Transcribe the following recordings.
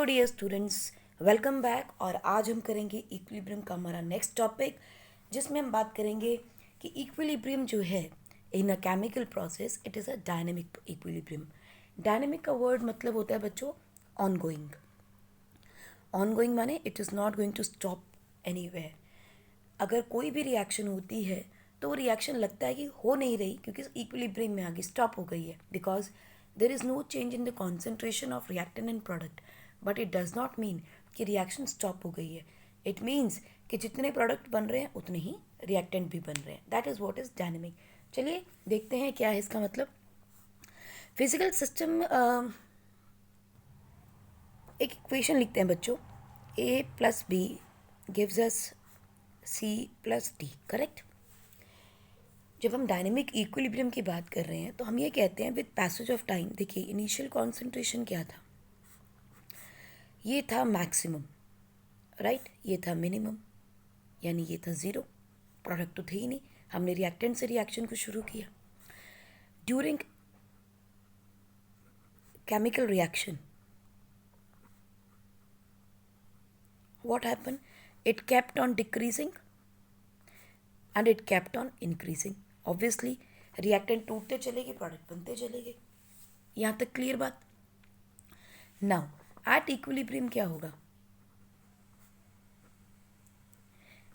Dear students, welcome back. और आज हम करेंगे इक्विलिब्रियम का हमारा नेक्स्ट टॉपिक, जिसमें हम बात करेंगे कि इक्विलिब्रियम जो है in a chemical process it is a dynamic equilibrium. Dynamic का वर्ड मतलब होता है बच्चों ऑन गोइंग। ऑन गोइंग माने it is not going to stop anywhere. अगर कोई भी रिएक्शन होती है तो वो रिएक्शन लगता है कि हो नहीं रही क्योंकि इक्विलिब्रियम में आगे स्टॉप हो गई है, because there is no change in the concentration of reactant and product. But it does not mean कि रिएक्शन स्टॉप हो गई है। इट मीन्स कि जितने प्रोडक्ट बन रहे हैं उतने ही रिएक्टेंट भी बन रहे हैं। That is what is dynamic. चलिए देखते हैं क्या है इसका मतलब। फिजिकल सिस्टम एक इक्वेशन लिखते हैं बच्चों, A plus B gives us C plus D, correct. जब हम डायनेमिक इक्विलिब्रियम की बात कर रहे हैं तो हम ये कहते हैं विद पैसेज ऑफ टाइम। देखिए इनिशियल कॉन्सेंट्रेशन क्या था, ये था मैक्सिमम, राइट। ये था मिनिमम, यानी ये था ज़ीरो। प्रोडक्ट तो थे ही नहीं, हमने रिएक्टेंट से रिएक्शन को शुरू किया। During chemical reaction what happened, it kept on decreasing and it kept on increasing. obviously reactant टूटते चले गए, प्रोडक्ट बनते चले गए। यहाँ तक क्लियर बात। नाउ एट इक्विलिब्रियम क्या होगा,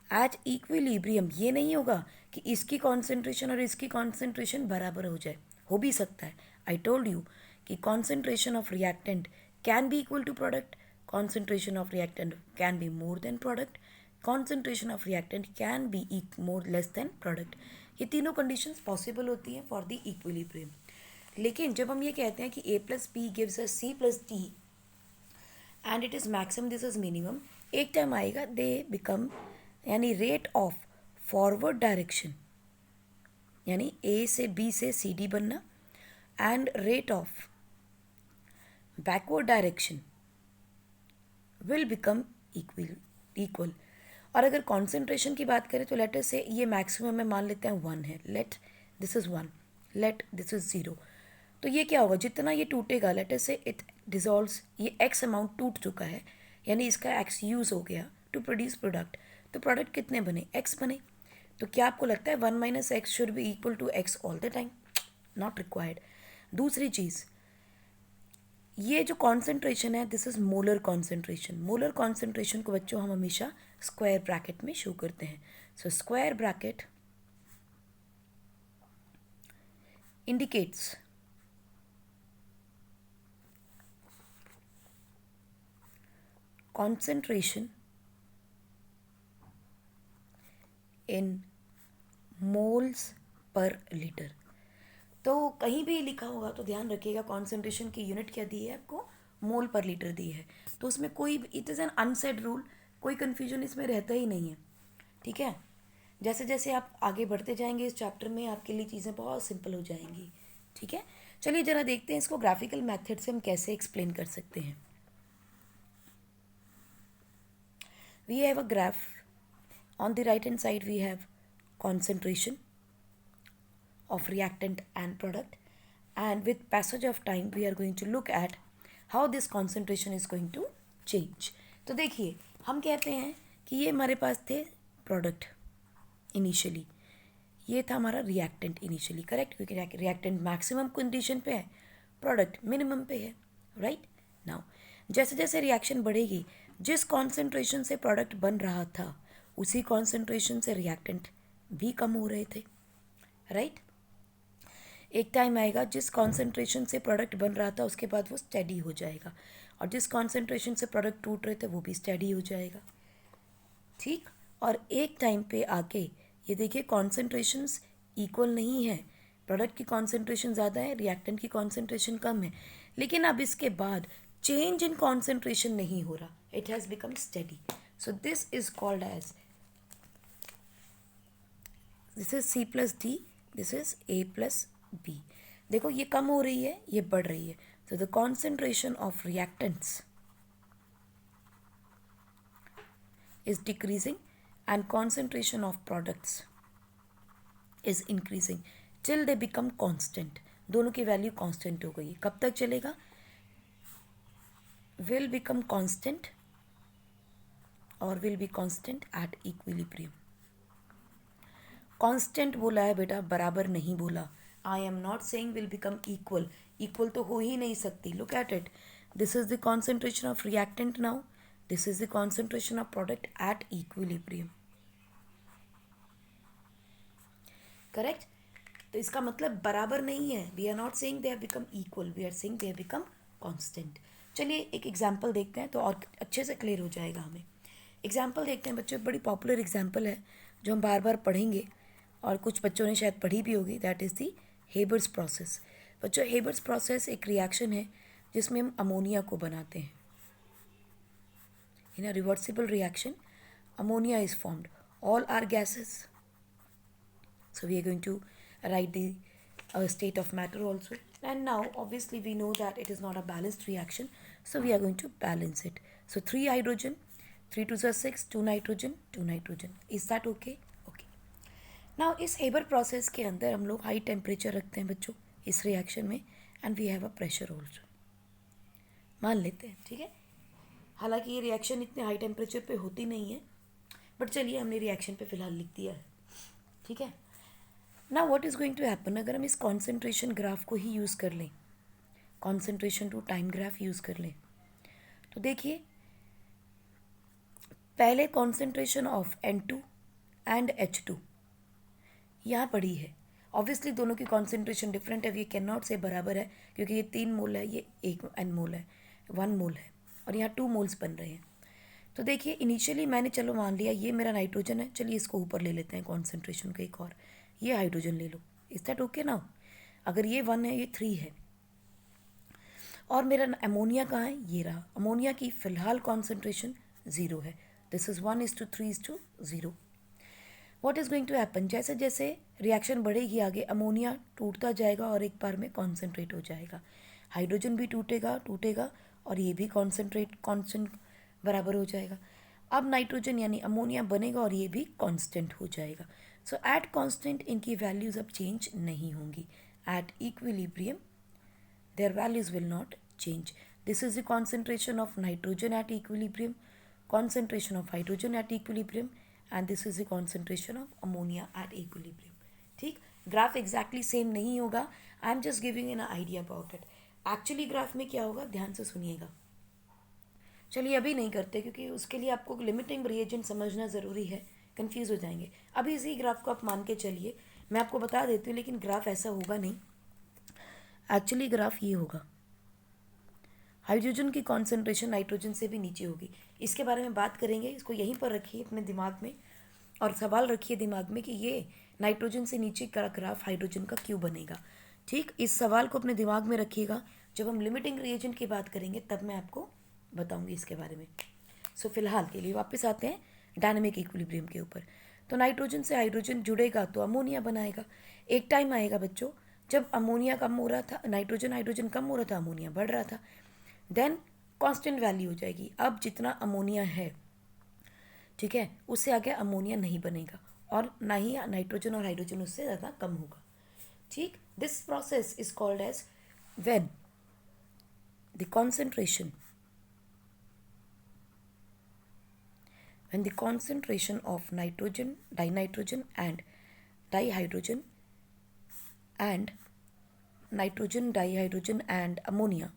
एट इक्विलिब्रियम ये नहीं होगा कि इसकी कॉन्सेंट्रेशन और इसकी कॉन्सेंट्रेशन बराबर हो जाए। हो भी सकता है, आई टोल्ड यू कि concentration of reactant can be equal to product, concentration of reactant can be more than product, concentration of reactant can be more less than product। ये तीनों कंडीशंस पॉसिबल होती हैं फॉर द इक्विलिब्रियम। लेकिन जब हम ये कहते हैं कि a plus B gives a C plus D and it is maximum this is minimum, एक टाइम आएगा दे बिकम, यानी रेट ऑफ फॉरवर्ड डायरेक्शन, यानी ए से बी से सी डी बनना, and rate of backward direction will become equal. और अगर concentration की बात करें तो लेट अस से ये मैक्सिमम में मान लेते हैं 1 है, let this is 1, let this is 0। तो ये क्या होगा, जितना ये टूटेगा लेट अस से इट डिजॉल्व्स, ये एक्स अमाउंट टूट चुका है, यानी इसका एक्स यूज़ हो गया टू प्रोड्यूस प्रोडक्ट। तो प्रोडक्ट कितने बने, एक्स बने। तो क्या आपको लगता है 1 minus X should be equal to X all the time? Not required. दूसरी चीज़, ये जो कॉन्सेंट्रेशन है this is molar concentration. Molar concentration को बच्चों हम हमेशा स्क्वायर ब्रैकेट में शो करते हैं। So square bracket indicates concentration in moles पर लीटर। तो कहीं भी लिखा होगा तो ध्यान रखिएगा कॉन्सेंट्रेशन की यूनिट क्या दी है आपको, मोल पर लीटर दी है। तो उसमें कोई, it is an unsaid rule, कोई कन्फ्यूजन इसमें रहता ही नहीं है, ठीक है। जैसे जैसे आप आगे बढ़ते जाएंगे इस चैप्टर में आपके लिए चीज़ें बहुत सिंपल हो जाएंगी, ठीक है। चलिए ज़रा देखते हैं इसको ग्राफिकल मेथड से हम कैसे एक्सप्लेन कर सकते हैं। We have a graph. On the right hand side we have concentration of reactant and product, and with passage of time we are going to look at how this concentration is going to change। तो देखिए हम कहते हैं कि ये हमारे पास थे product initially, ये था हमारा रिएक्टेंट इनिशियली, करेक्ट, क्योंकि रिएक्टेंट मैक्सिमम कंडीशन पे है, प्रोडक्ट मिनिमम पे है, राइट। नाउ जैसे जैसे रिएक्शन बढ़ेगी, जिस कॉन्सेंट्रेशन से प्रोडक्ट बन रहा था उसी कॉन्सेंट्रेशन से रिएक्टेंट भी कम हो रहे थे, राइट। एक टाइम आएगा जिस कॉन्सेंट्रेशन से प्रोडक्ट बन रहा था उसके बाद वो स्टेडी हो जाएगा, और जिस कॉन्सेंट्रेशन से प्रोडक्ट टूट रहे थे वो भी स्टेडी हो जाएगा, ठीक। और एक टाइम पे आके ये देखिए कॉन्सेंट्रेशंस इक्वल नहीं है, प्रोडक्ट की कॉन्सेंट्रेशन ज़्यादा है, रिएक्टेंट की कॉन्सेंट्रेशन कम है, लेकिन अब इसके बाद चेंज इन कॉन्सेंट्रेशन नहीं हो रहा, it has become steady. So this is called as, this is C plus D, this is A plus B. देखो ये कम हो रही है, ये बढ़ रही है। So the concentration of reactants is decreasing and concentration of products is increasing till they become constant। दोनों की वैल्यू कांस्टेंट हो गई। कब तक चलेगा, will become constant or will be constant at equilibrium. Constant बोला है बेटा, बराबर नहीं बोला. I am not saying will become equal. Equal तो हो ही नहीं सकती. Look at it. This is the concentration of reactant now. This is the concentration of product at equilibrium. Correct. तो इसका मतलब बराबर नहीं है. We are not saying they have become equal, we are saying they have become constant. चलिए एक example देखते हैं तो और अच्छे से क्लियर हो जाएगा हमें. एग्जाम्पल देखते हैं बच्चों. बड़ी पॉपुलर एग्जाम्पल है जो हम बार बार पढ़ेंगे और कुछ बच्चों ने शायद पढ़ी भी होगी. That is the Haber's process. बच्चों हेबर्स प्रोसेस एक रिएक्शन है जिसमें हम अमोनिया को बनाते हैं. In a reversible reaction ammonia is formed. All are gases. So we are going to write the state of matter also. And now obviously we know that it is not a balanced reaction. So we are going to balance it. So 3 hydrogen, 3 2 are 6, 2 nitrogen, 2 nitrogen. Is that okay? Okay. Now इस Haber process के अंदर हम लोग high temperature रखते हैं बच्चों इस reaction में. And we have a pressure also. मान लेते हैं. ठीक है. हालांकि ये रिएक्शन इतने हाई टेम्परेचर पे होती नहीं है, बट चलिए हमने रिएक्शन पे फिलहाल लिख दिया है. ठीक है. Now what is going to happen. अगर हम इस कॉन्सेंट्रेशन ग्राफ को ही यूज़ कर लें, concentration to time graph use कर लें, तो देखिए पहले concentration of N2 and H2 यहाँ पड़ी है. ऑब्वियसली दोनों की कॉन्सेंट्रेशन डिफरेंट है. वी कैन नॉट से बराबर है क्योंकि ये 3 मोल है, ये 1 N मोल है, 1 मोल है, और यहाँ 2 मोल्स बन रहे हैं. तो देखिए इनिशियली मैंने चलो मान लिया ये मेरा नाइट्रोजन है. चलिए इसको ऊपर ले लेते हैं कॉन्सेंट्रेशन का एक और. ये हाइड्रोजन ले लो. Is that okay now. अगर ये 1 है, ये 3 है, और मेरा अमोनिया कहाँ है, ये रहा. अमोनिया की फ़िलहाल कॉन्सेंट्रेशन 0 है. This is 1:3:0. What is going to happen. जैसे जैसे रिएक्शन बढ़ेगी आगे, अमोनिया टूटता जाएगा और एक बार में कॉन्सेंट्रेट हो जाएगा. हाइड्रोजन भी टूटेगा और ये भी कॉन्सेंट बराबर हो जाएगा. अब नाइट्रोजन यानी अमोनिया बनेगा और ये भी कांस्टेंट हो जाएगा. सो एट कांस्टेंट इनकी वैल्यूज़ अब चेंज नहीं होंगी. At equilibrium their values will not change. This is the concentration of nitrogen at equilibrium, concentration of hydrogen at equilibrium, and this is the concentration of ammonia at equilibrium. ठीक. Graph exactly same नहीं होगा. I am just giving an idea about it. Actually graph में क्या होगा, ध्यान से सुनिएगा. चलिए अभी नहीं करते क्योंकि उसके लिए आपको लिमिटिंग रिएजेंट समझना ज़रूरी है. कंफ्यूज हो जाएंगे. अभी इसी ग्राफ को आप मान के चलिए. मैं आपको बता देती हूँ लेकिन ग्राफ ऐसा होगा नहीं. एक्चुअली ग्राफ ये होगा. हाइड्रोजन की कॉन्सेंट्रेशन नाइट्रोजन से भी नीचे होगी. इसके बारे में बात करेंगे. इसको यहीं पर रखिए अपने दिमाग में और सवाल रखिए दिमाग में कि ये नाइट्रोजन से नीचे का ग्राफ हाइड्रोजन का क्यों बनेगा. ठीक. इस सवाल को अपने दिमाग में रखिएगा. जब हम लिमिटिंग रिएजेंट की बात करेंगे तब मैं आपको बताऊंगी इसके बारे में. सो फिलहाल के लिए वापस आते हैं डायनेमिक इक्विलिब्रियम के ऊपर. तो नाइट्रोजन से हाइड्रोजन जुड़ेगा तो अमोनिया बनाएगा. एक टाइम आएगा बच्चों जब अमोनिया कम हो रहा था, नाइट्रोजन हाइड्रोजन कम हो रहा था, अमोनिया बढ़ रहा था. देन कांस्टेंट वैल्यू हो जाएगी. अब जितना अमोनिया है, ठीक है, उससे आगे अमोनिया नहीं बनेगा और ना ही नाइट्रोजन और हाइड्रोजन उससे ज़्यादा कम होगा. ठीक. This process is called as when the concentration when the concentration of nitrogen, dinitrogen and dihydrogen and nitrogen, dihydrogen and ammonia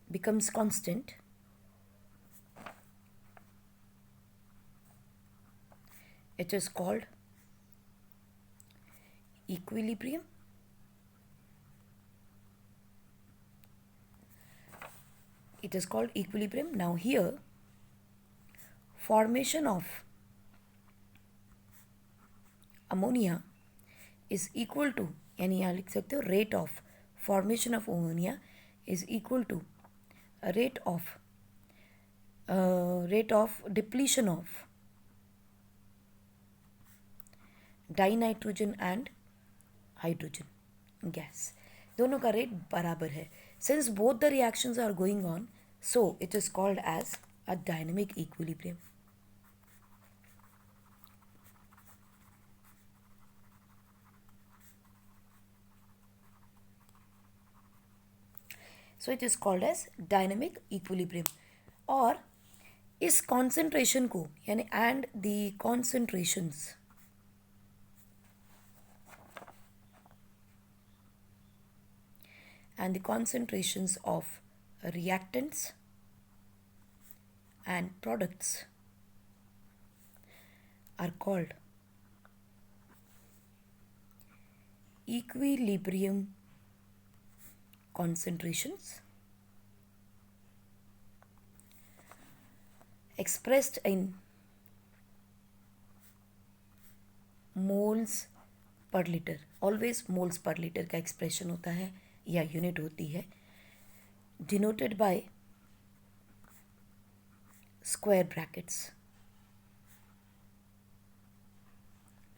becomes constant, it is called equilibrium. It is called equilibrium. Now here formation of ammonia is equal to, यानी यहाँ लिख सकते हो rate of formation of ammonia is equal to rate of depletion of dinitrogen and hydrogen gas. दोनों का rate बराबर है. Since both the reactions are going on, so it is called as a dynamic equilibrium. So it is called as dynamic equilibrium. और इस concentration को यानी and the concentrations of reactants and products are called equilibrium concentrations expressed in moles per liter। Always moles per litre का expression होता है या unit होती है, denoted by square brackets.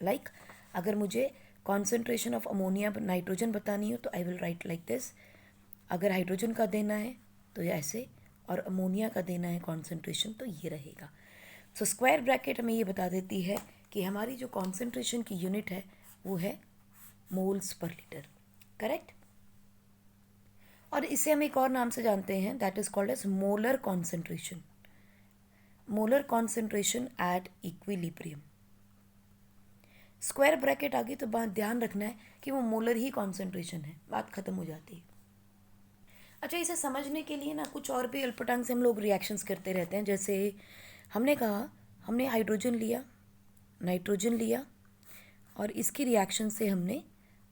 Like अगर मुझे कॉन्सेंट्रेशन ऑफ अमोनिया नाइट्रोजन बतानी हो तो I will write like this. अगर हाइड्रोजन का देना है तो ऐसे, और अमोनिया का देना है कॉन्सेंट्रेशन तो ये रहेगा। सो स्क्वायर ब्रैकेट हमें ये बता देती है कि हमारी जो कॉन्सेंट्रेशन की यूनिट है वो है मोल्स पर लीटर, करेक्ट। और इसे हम एक और नाम से जानते हैं, that is called as molar concentration. Molar concentration at equilibrium. Square bracket आ गई तो बात ध्यान रखना है कि वो मोलर ही कॉन्सेंट्रेशन है, बात खत्म हो जाती है। अच्छा, इसे समझने के लिए ना कुछ और भी अल्पटंग से हम लोग रिएक्शंस करते रहते हैं। जैसे हमने कहा, हमने हाइड्रोजन लिया, नाइट्रोजन लिया, और इसकी रिएक्शन से हमने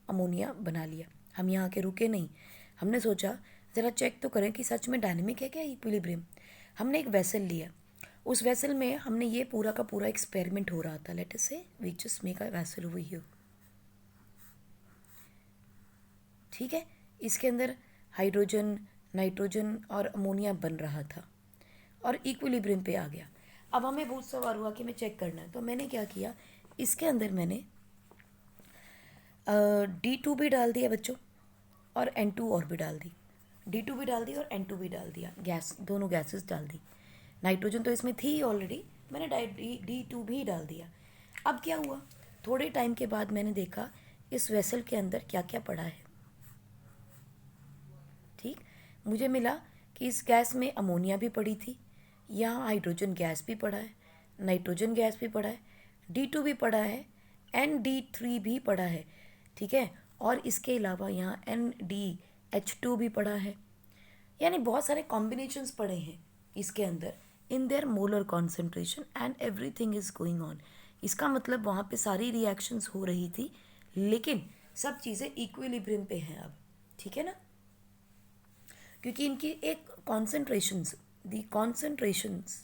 अमोनिया बना लिया। हम यहाँ के रुके नहीं, हमने सोचा ज़रा चेक तो करें कि सच में डायनेमिक है क्या इक्विलिब्रियम। हमने एक वेसल लिया, उस वेसल में हमने ये पूरा का पूरा एक्सपेरिमेंट हो रहा था। Let us say we just make a vessel over here, ठीक है। इसके अंदर हाइड्रोजन, नाइट्रोजन और अमोनिया बन रहा था और इक्विलिब्रियम पे आ गया। अब हमें बहुत सवाल हुआ कि हमें चेक करना है, तो मैंने क्या किया, इसके अंदर मैंने D2 भी डाल दिया बच्चों, और N2 और भी डाल दी। D2 भी डाल दी और N2 भी डाल दिया, गैस, दोनों गैसेस डाल दी। नाइट्रोजन तो इसमें थी ऑलरेडी, मैंने D2 भी डाल दिया। अब क्या हुआ, थोड़े टाइम के बाद मैंने देखा इस वेसल के अंदर क्या क्या पड़ा है। ठीक, मुझे मिला कि इस गैस में अमोनिया भी पड़ी थी, यहाँ हाइड्रोजन गैस भी पड़ा है, नाइट्रोजन गैस भी पड़ा है, D2 भी पड़ा है, ND3 भी पड़ा है, ठीक है। और इसके अलावा यहाँ NDH2 भी पड़ा है, यानी बहुत सारे कॉम्बिनेशंस पड़े हैं इसके अंदर in their molar concentration and everything is going on. इसका मतलब वहाँ पे सारी रिएक्शंस हो रही थी, लेकिन सब चीज़ें इक्विलिब्रियम पे हैं अब, ठीक है ना, क्योंकि इनकी एक concentrations, the concentrations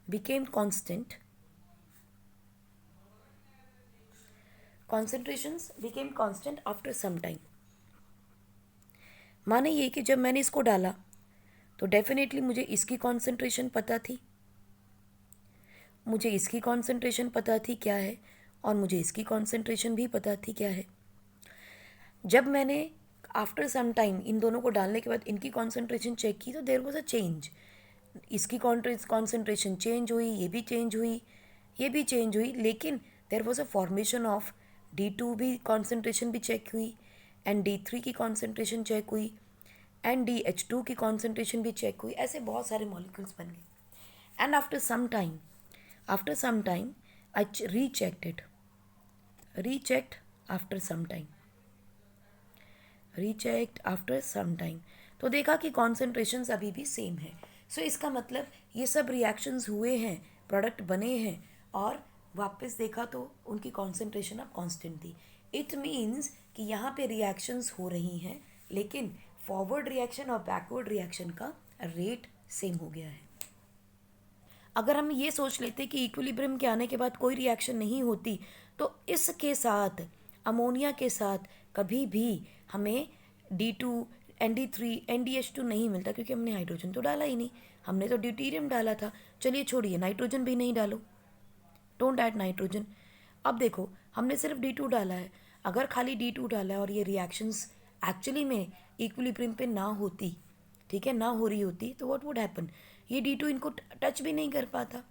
became constant, concentrations became constant after some time. माने ये कि जब मैंने इसको डाला तो डेफिनेटली मुझे इसकी कॉन्सेंट्रेशन पता थी, मुझे इसकी कॉन्सेंट्रेशन पता थी क्या है, और मुझे इसकी कॉन्सेंट्रेशन भी पता थी क्या है। जब मैंने आफ्टर सम टाइम इन दोनों को डालने के बाद इनकी कॉन्सेंट्रेशन चेक की तो देयर वाज अ चेंज। इसकी कॉन्सेंट्रेशन चेंज हुई, ये भी चेंज हुई, ये भी चेंज हुई, लेकिन there was a formation of D2 भी कॉन्सेंट्रेशन भी चेक हुई, एंड D3 की कॉन्सेंट्रेशन चेक हुई, एंड DH2 की कॉन्सेंट्रेशन भी चेक हुई। ऐसे बहुत सारे मॉलिक्यूल्स बन गए। And after some time I rechecked after some time, rechecked after some time, तो देखा कि कॉन्सेंट्रेशंस अभी भी सेम है। सो इसका मतलब ये सब रिएक्शंस हुए हैं, प्रोडक्ट बने हैं, और वापस देखा तो उनकी कॉन्सेंट्रेशन अब कांस्टेंट थी। इट मीन्स कि यहाँ पे रिएक्शंस हो रही हैं, लेकिन फॉरवर्ड रिएक्शन और बैकवर्ड रिएक्शन का रेट सेम हो गया है। अगर हम ये सोच लेते कि इक्विलिब्रियम के आने के बाद कोई रिएक्शन नहीं होती, तो इसके साथ, अमोनिया के साथ कभी भी हमें D2, ND3, NDH2 नहीं मिलता, क्योंकि हमने हाइड्रोजन तो डाला ही नहीं, हमने तो ड्यूटेरियम डाला था। चलिए छोड़िए, नाइट्रोजन भी नहीं डालो, डोंट ऐड नाइट्रोजन। अब देखो, हमने सिर्फ D2 डाला है, अगर खाली D2 डाला है और ये रिएक्शंस एक्चुअली में इक्विलिब्रियम पे ना होती, ठीक है, ना हो रही होती, तो व्हाट वुड हैपन, ये D2 इनको टच भी नहीं कर पाता।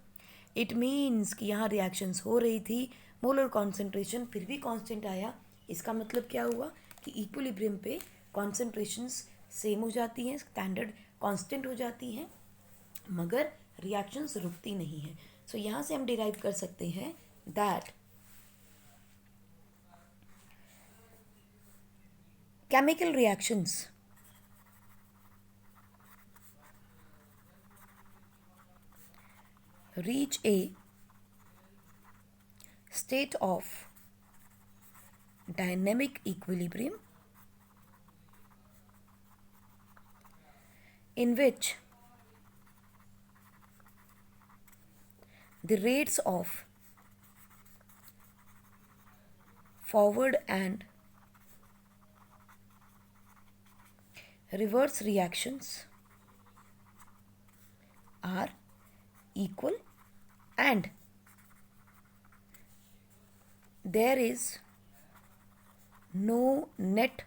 इट मीन्स कि यहाँ रिएक्शंस हो रही थी, मोलर कॉन्सेंट्रेशन फिर भी कांस्टेंट आया। इसका मतलब क्या हुआ कि इक्विलिब्रियम पे कॉन्सेंट्रेशंस सेम हो जाती हैं, स्टैंडर्ड कांस्टेंट हो जाती हैं, मगर रिएक्शंस रुकती नहीं हैं. सो यहाँ से हम डिराइव कर सकते हैं that chemical reactions reach a state of dynamic equilibrium in which the rates of forward and reverse reactions are equal and there is no net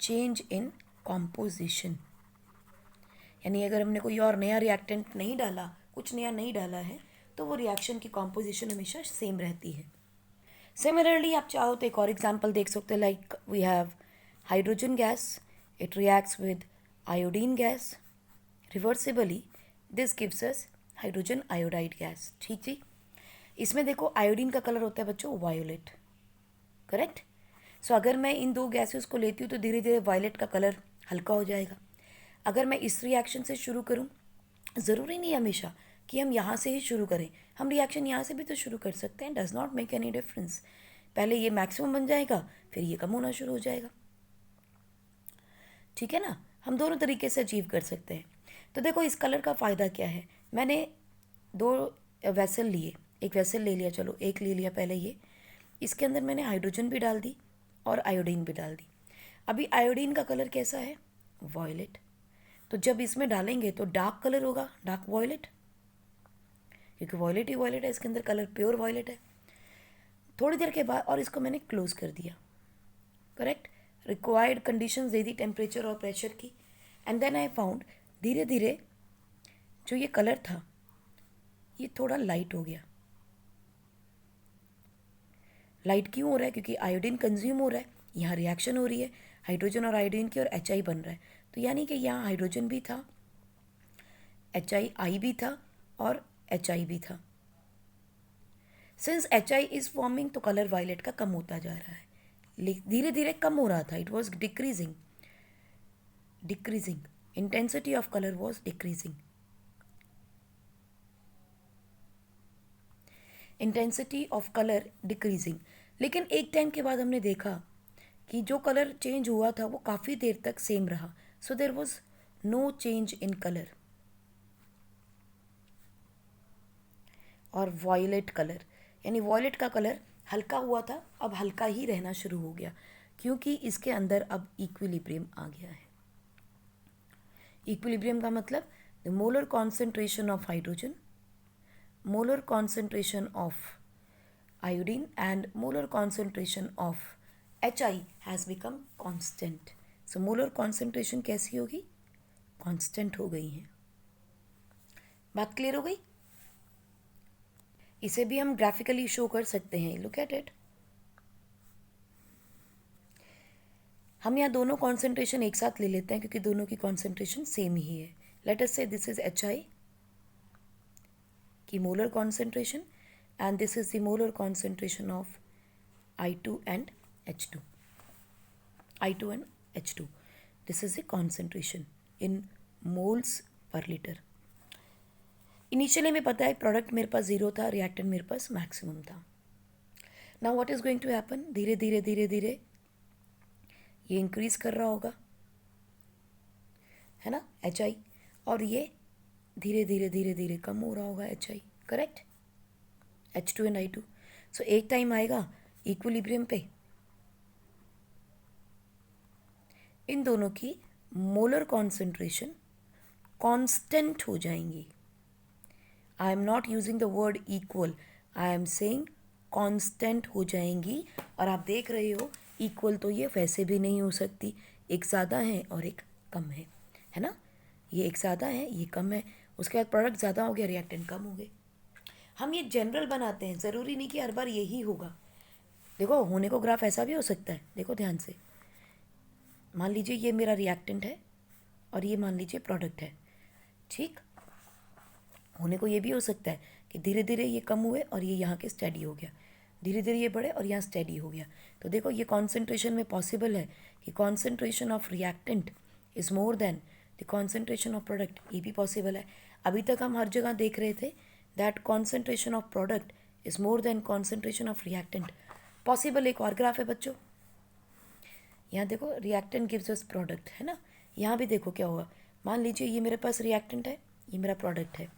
change in composition. यानी अगर हमने कोई और नया रिएक्टेंट नहीं डाला, कुछ नया नहीं डाला है, तो वो रिएक्शन की कॉम्पोजिशन हमेशा सेम रहती है. सिमिलरली आप चाहो तो एक और एग्जांपल देख सकते हो. Like we have hydrogen gas, it reacts with iodine gas. Reversibly this gives us hydrogen iodide gas. ठीक जी. इसमें देखो आयोडीन का कलर होता है बच्चों वायोलेट, करेक्ट. सो अगर मैं इन दो गैसेस को लेती हूँ तो धीरे धीरे वायलेट का कलर हल्का हो जाएगा. अगर मैं इस रिएक्शन से शुरू करूँ, ज़रूरी नहीं हमेशा कि हम यहाँ से ही शुरू करें, हम रिएक्शन यहाँ से भी तो शुरू कर सकते हैं. Does not make any difference. पहले ये मैक्सिमम बन जाएगा, फिर ये कम होना शुरू हो जाएगा. ठीक है ना. हम दोनों तरीके से अचीव कर सकते हैं. तो देखो इस कलर का फ़ायदा क्या है. मैंने दो वेसल लिए, एक वेसल ले लिया, चलो एक ले लिया पहले ये. इसके अंदर मैंने हाइड्रोजन भी डाल दी और आयोडीन भी डाल दी. अभी आयोडीन का कलर कैसा है, वॉयलेट. तो जब इसमें डालेंगे तो डार्क कलर होगा, डार्क वॉयलेट, क्योंकि वॉयलेट ही वॉयलेट है, इसके अंदर कलर प्योर वॉयलेट है. थोड़ी देर के बाद और इसको मैंने क्लोज कर दिया, करेक्ट. रिक्वायर्ड कंडीशंस दे दी टेम्परेचर और प्रेशर की. एंड देन आई फाउंड धीरे धीरे जो ये कलर था ये थोड़ा लाइट हो गया. लाइट क्यों हो रहा है, क्योंकि आयोडीन कंज्यूम हो रहा है, यहाँ रिएक्शन हो रही है हाइड्रोजन और आयोडीन की और HI बन रहा है. तो यानी कि यहाँ हाइड्रोजन भी था, HI भी था और HI भी था. सिंस HI इज फॉर्मिंग तो कलर वायलेट का कम होता जा रहा है, धीरे धीरे कम हो रहा था. It was decreasing, intensity of colour was decreasing, intensity of colour decreasing. लेकिन एक टाइम के बाद हमने देखा कि जो कलर चेंज हुआ था वो काफ़ी देर तक सेम रहा. So there was no change in colour. और वॉयलेट कलर यानी वॉयलेट का कलर हल्का हुआ था, अब हल्का ही रहना शुरू हो गया, क्योंकि इसके अंदर अब इक्विलिब्रियम आ गया है. इक्विलिब्रियम का मतलब the molar concentration of hydrogen, molar concentration of iodine and molar concentration of HI has become constant. So molar concentration कैसी होगी, constant हो गई है. बात क्लियर हो गई. इसे भी हम ग्राफिकली शो कर सकते हैं. Look at it. हम यहाँ दोनों कॉन्सेंट्रेशन एक साथ ले लेते हैं क्योंकि दोनों की कॉन्सेंट्रेशन सेम ही है. लेट अस से दिस इज HI की molar concentration and this is the molar concentration of I2 and H2. I2 and H2. This is the concentration in moles per liter. Initially में पता है product मेरे पास 0 था, reactant मेरे पास maximum था. Now what is going to happen, धीरे धीरे धीरे धीरे ये इंक्रीज कर रहा होगा, है ना, HI, और ये धीरे धीरे धीरे धीरे कम हो रहा होगा HI, correct. H2 and I2. सो एक टाइम आएगा इक्विलिब्रियम पे इन दोनों की मोलर कॉन्सेंट्रेशन कांस्टेंट हो जाएंगी. आई am not using the word equal, I am saying constant हो जाएंगी. और आप देख रहे हो इक्वल तो ये वैसे भी नहीं हो सकती, एक ज़्यादा है और एक कम है ना. ये एक ज़्यादा है, ये कम है, उसके बाद प्रोडक्ट ज़्यादा हो गया, रिएक्टेंट कम हो गए. हम ये जनरल बनाते हैं, ज़रूरी नहीं कि हर बार यही होगा. देखो होने को ग्राफ ऐसा भी हो सकता है, देखो ध्यान से. मान लीजिए ये मेरा रिएक्टेंट है और ये मान लीजिए प्रोडक्ट है, ठीक। होने को ये भी हो सकता है कि धीरे धीरे ये कम हुए और ये यहाँ के स्टेडी हो गया, धीरे धीरे ये बढ़े और यहाँ स्टेडी हो गया। तो देखो ये कॉन्सेंट्रेशन में पॉसिबल है कि concentration of reactant is more than the concentration of product, ये भी पॉसिबल है। अभी तक हम हर जगह देख रहे थे that concentration of product is more than concentration of reactant. Possible एक और ग्राफ है बच्चों, यहाँ देखो रिएक्टेंट गिव्स अस प्रोडक्ट, है ना। यहाँ भी देखो क्या हुआ, मान लीजिए ये मेरे पास रिएक्टेंट है, ये मेरा प्रोडक्ट है,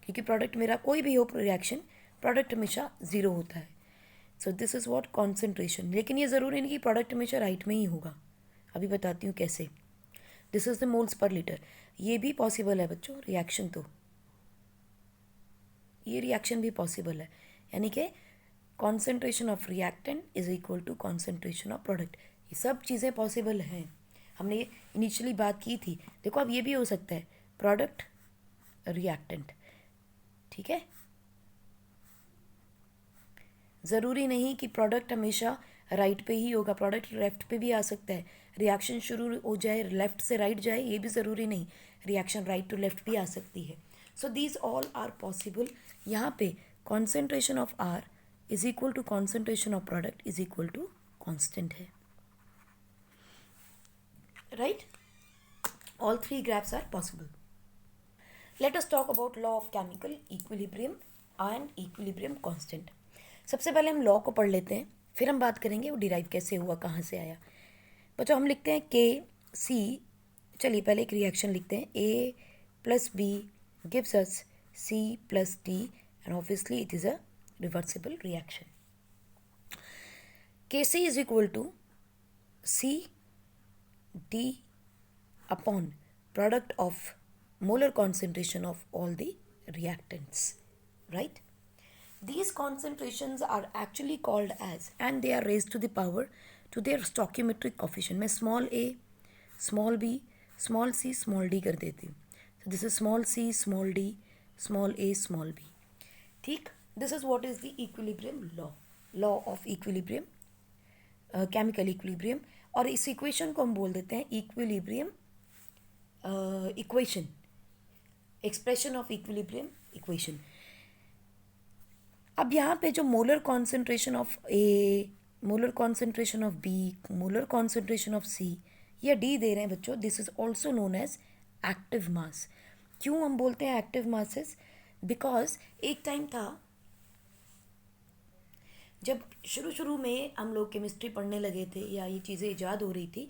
क्योंकि प्रोडक्ट मेरा कोई भी हो रिएक्शन, प्रोडक्ट हमेशा ज़ीरो होता है। So this is what concentration. लेकिन ये ज़रूरी नहीं कि प्रोडक्ट हमेशा राइट में ही होगा, अभी बताती हूँ कैसे। This is the moles per litre, ये भी पॉसिबल है बच्चों रिएक्शन, तो ये रिएक्शन भी पॉसिबल है, यानी कि concentration of reactant is equal to concentration of product. ये सब चीज़ें पॉसिबल हैं, हमने इनिशियली बात की थी। देखो अब ये भी हो सकता है प्रोडक्ट रिएक्टेंट, ठीक है। ज़रूरी नहीं कि प्रोडक्ट हमेशा राइट पे ही होगा, प्रोडक्ट लेफ्ट पे भी आ सकता है। रिएक्शन शुरू हो जाए लेफ्ट से राइट जाए, ये भी ज़रूरी नहीं, रिएक्शन राइट टू लेफ्ट भी आ सकती है। So these all are possible. यहाँ पे concentration of R is equal to concentration of product is equal to constant है, right. All three graphs are possible. Let us talk about law of chemical equilibrium and equilibrium constant. सबसे पहले हम law को पढ़ लेते हैं, फिर हम बात करेंगे वो डिराइव कैसे हुआ, कहाँ से आया। बच्चों हम लिखते हैं के सी, चलिए पहले एक रिएक्शन लिखते हैं, A plus B gives us C plus D and obviously it is a reversible reaction. K C is equal to C D upon product of molar concentration of all the reactants, right? These concentrations are actually called as, and they are raised to the power to their stoichiometric coefficient. मैं small a, small b, small c, small d कर देती हूँ. So this is small c, small d, small a, small b. ठीक? This is what is the equilibrium law. Law of equilibrium, chemical equilibrium. और इस equation को हम बोल देते हैं equilibrium equation, expression of equilibrium equation. अब यहाँ पे जो molar concentration of A, molar concentration of B, molar concentration of C या डी दे रहे हैं बच्चों, this is also known as active mass. क्यों हम बोलते हैं एक्टिव मासेस? बिकॉज एक टाइम था जब शुरू में हम लोग केमिस्ट्री पढ़ने लगे थे या ये चीज़ें ईजाद हो रही थी,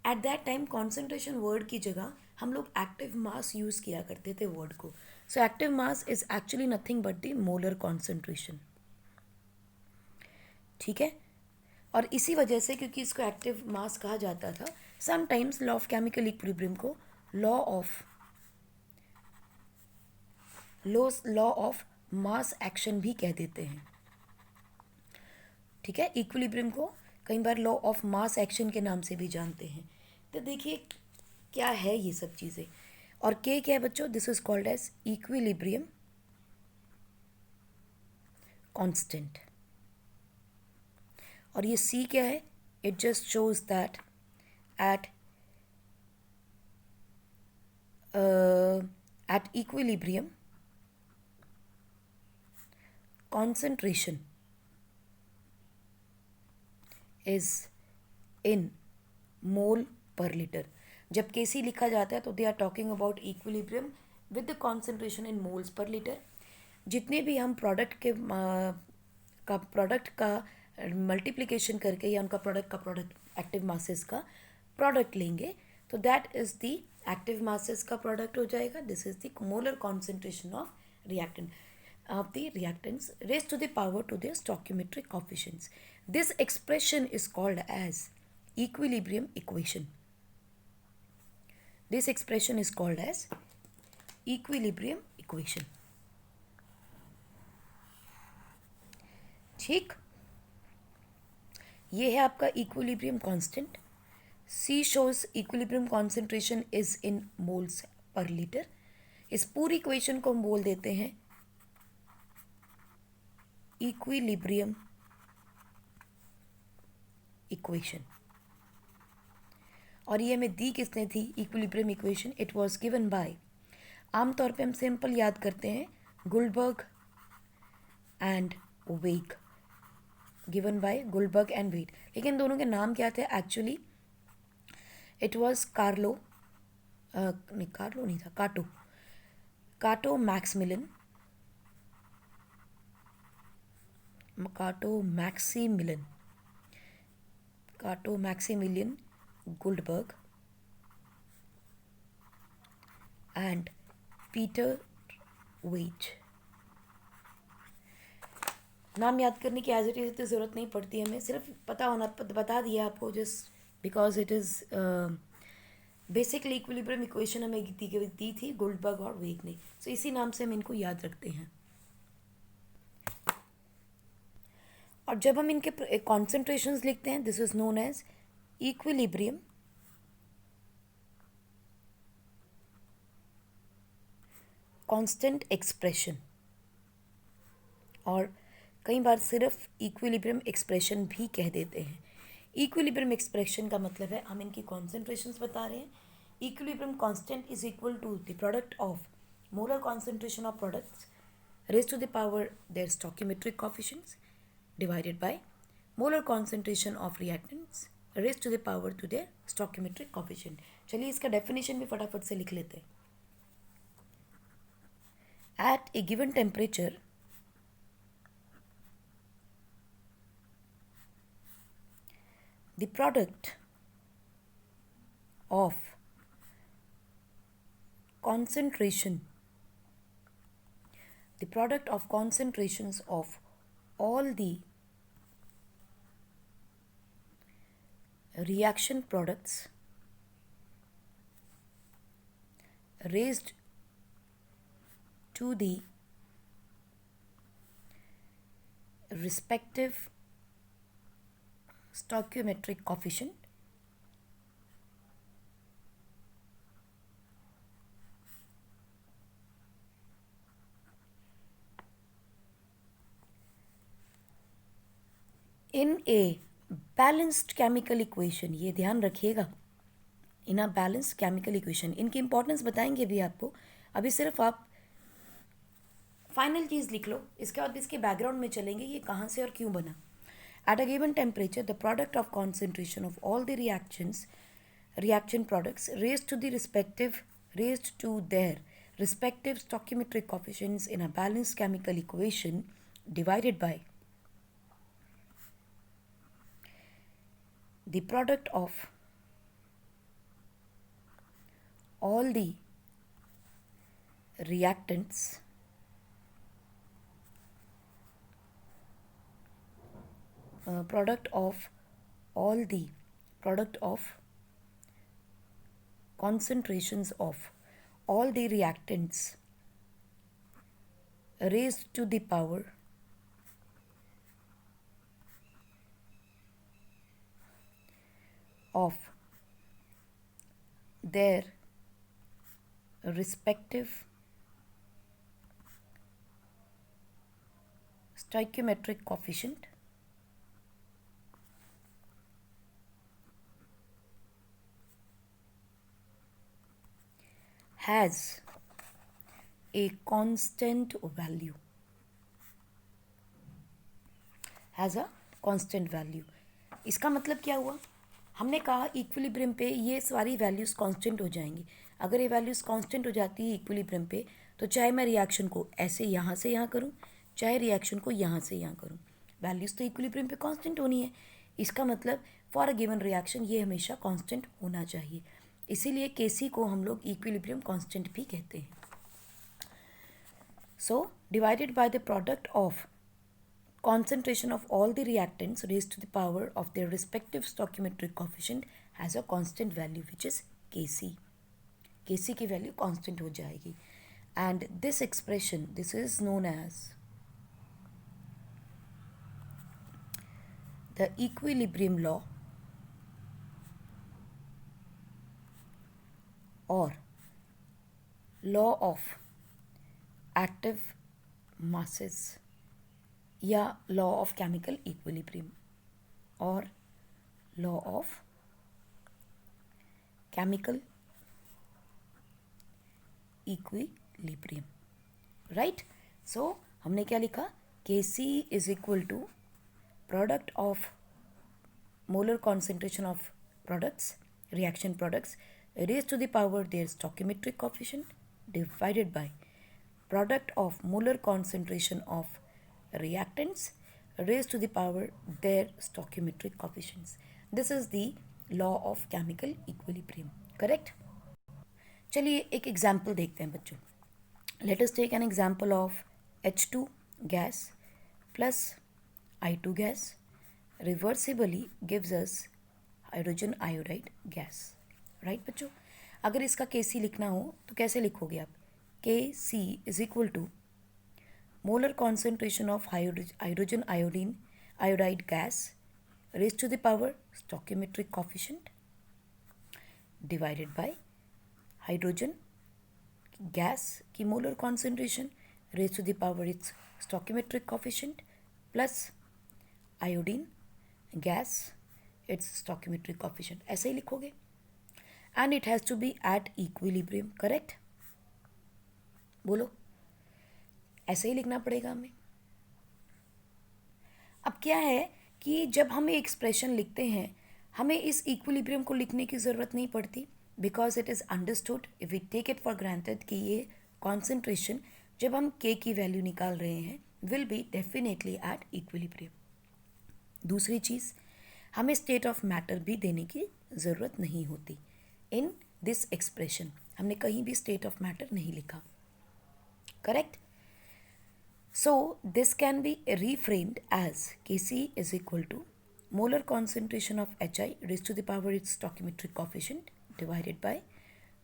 at that time concentration word की जगह हम लोग एक्टिव मास यूज़ किया करते थे वर्ड को। So active mass is actually nothing but the molar concentration, ठीक है। और इसी वजह से, क्योंकि इसको एक्टिव मास कहा जाता था, sometimes law of chemical equilibrium को लॉ ऑफ मास एक्शन भी कह देते हैं, ठीक है। इक्विलिब्रियम को कई बार लॉ ऑफ मास एक्शन के नाम से भी जानते हैं। तो देखिए क्या है ये सब चीज़ें। और के क्या है बच्चों? This is called as equilibrium constant. और ये सी क्या है? It just shows that at equilibrium concentration is in mole per liter. जब Kc लिखा जाता है तो they are talking about equilibrium with the concentration in moles per litre. जितने भी हम प्रोडक्ट का मल्टीप्लिकेशन करके या उनका प्रोडक्ट एक्टिव मासेस का प्रोडक्ट लेंगे तो that is the active masses का प्रोडक्ट हो जाएगा। This is the molar concentration of reactant of the reactants raised to the power to their stoichiometric coefficients. This expression is called as equilibrium equation. This expression is called as equilibrium equation. ठीक, ये है आपका equilibrium constant. C shows equilibrium concentration is in moles per liter. इस पूरी equation को हम बोल देते हैं इक्विलिब्रियम इक्वेशन। और ये हमें दी किसने थी equilibrium equation? It was given by, आमतौर पे हम सिंपल याद करते हैं, गुल्डबर्ग एंड वेग, गिवन बाय गुल्डबर्ग एंड वेग, लेकिन दोनों के नाम क्या थे एक्चुअली? इट वाज कार्लो, नहीं कार्लो नहीं था, काटो, काटो मैक्समिलन, काटो मैक्सीमिलन, काटो मैक्सीमिलियन गुल्डबर्ग एंड पीटर वेज। नाम याद करने की एज इट इज ज़रूरत नहीं पड़ती हमें, सिर्फ पता होना, बता दिया आपको, just because it is basically equilibrium equation हमें दी थी गुल्डबर्ग और वेग ने, सो इसी नाम से हम इनको याद रखते हैं। और जब हम इनके कॉन्सेंट्रेशंस लिखते हैं, this is known as equilibrium constant expression, और कई बार सिर्फ इक्विलिब्रियम एक्सप्रेशन भी कह देते हैं। इक्विलिब्रियम एक्सप्रेशन का मतलब है हम इनकी कॉन्सेंट्रेशंस बता रहे हैं। Equilibrium constant is equal to the product of molar concentration of products raised to the power their stoichiometric coefficients divided by molar concentration of reactants raised to the power to their stoichiometric coefficient। चलिए इसका definition भी फटाफट से लिख लेते हैं। At a given temperature, the product of concentration, the product of concentrations of all the reaction products raised to the respective stoichiometric coefficient in a balanced chemical equation। ये ध्यान रखिएगा, इन अ बैलेंस्ड केमिकल इक्वेशन। इनकी importance बताएंगे भी आपको, अभी सिर्फ आप फाइनल चीज़ लिख लो, इसके बाद इसके बैकग्राउंड में चलेंगे ये कहाँ से और क्यों बना। At a given temperature the product of concentration of all the reaction products raised to their respective stoichiometric coefficients in a balanced chemical equation divided by the product of all the reactants product of concentrations of all the reactants raised to the power of their respective stoichiometric coefficient has a constant value, has a constant value। इसका मतलब क्या हुआ? हमने कहा equilibrium पे ये सारी values constant हो जाएंगी। अगर ये वैल्यूज़ कांस्टेंट हो जाती है इक्विलिब्रियम पे, तो चाहे मैं रिएक्शन को ऐसे यहाँ से यहाँ करूँ, चाहे रिएक्शन को यहाँ से यहाँ करूँ, वैल्यूज़ तो इक्विलिब्रियम पे कांस्टेंट होनी है। इसका मतलब फॉर अ गिवन रिएक्शन ये हमेशा कांस्टेंट होना चाहिए, इसीलिए केसी को हम लोग इक्विलिब्रियम कांस्टेंट भी कहते हैं। So divided by the product of concentration of all the reactants raised to the power of their respective stoichiometric coefficient has a constant value which is Kc। Kc की वैल्यू कांस्टेंट हो जाएगी, and this expression, this is known as the equilibrium law or law of active masses या law of chemical equilibrium और law of chemical equilibrium, right. So हमने क्या लिखा, Kc is equal to product of molar concentration of products, reaction products, raised to the power their stoichiometric coefficient divided by product of molar concentration of reactants raised to the power their stoichiometric coefficients. This is the law of chemical equilibrium, correct? चलिए एक example देखते हैं बच्चों. Let us take an example of H2 gas plus I2 gas reversibly gives us hydrogen iodide gas, right बच्चों. अगर इसका Kc लिखना हो तो कैसे लिखोगे आप? Kc is equal to molar concentration of hydrogen iodide gas raise to the power stoichiometric coefficient divided by hydrogen gas की molar concentration raise to the power its stoichiometric coefficient plus iodine gas its stoichiometric coefficient. ऐसे ही लिखोगे. And it has to be at equilibrium, correct? बोलो, ऐसे ही लिखना पड़ेगा हमें. अब क्या है कि जब हम ये एक्सप्रेशन लिखते हैं हमें इस इक्विलिब्रियम को लिखने की ज़रूरत नहीं पड़ती, because it is understood, if we take it for granted कि ये कॉन्सेंट्रेशन जब हम के की वैल्यू निकाल रहे हैं will be definitely at equilibrium. दूसरी चीज़, हमें स्टेट ऑफ मैटर भी देने की ज़रूरत नहीं होती. इन दिस एक्सप्रेशन हमने कहीं भी स्टेट ऑफ मैटर नहीं लिखा, correct? So this can be reframed as Kc is equal to molar concentration of Hi raised to the power its stoichiometric coefficient divided by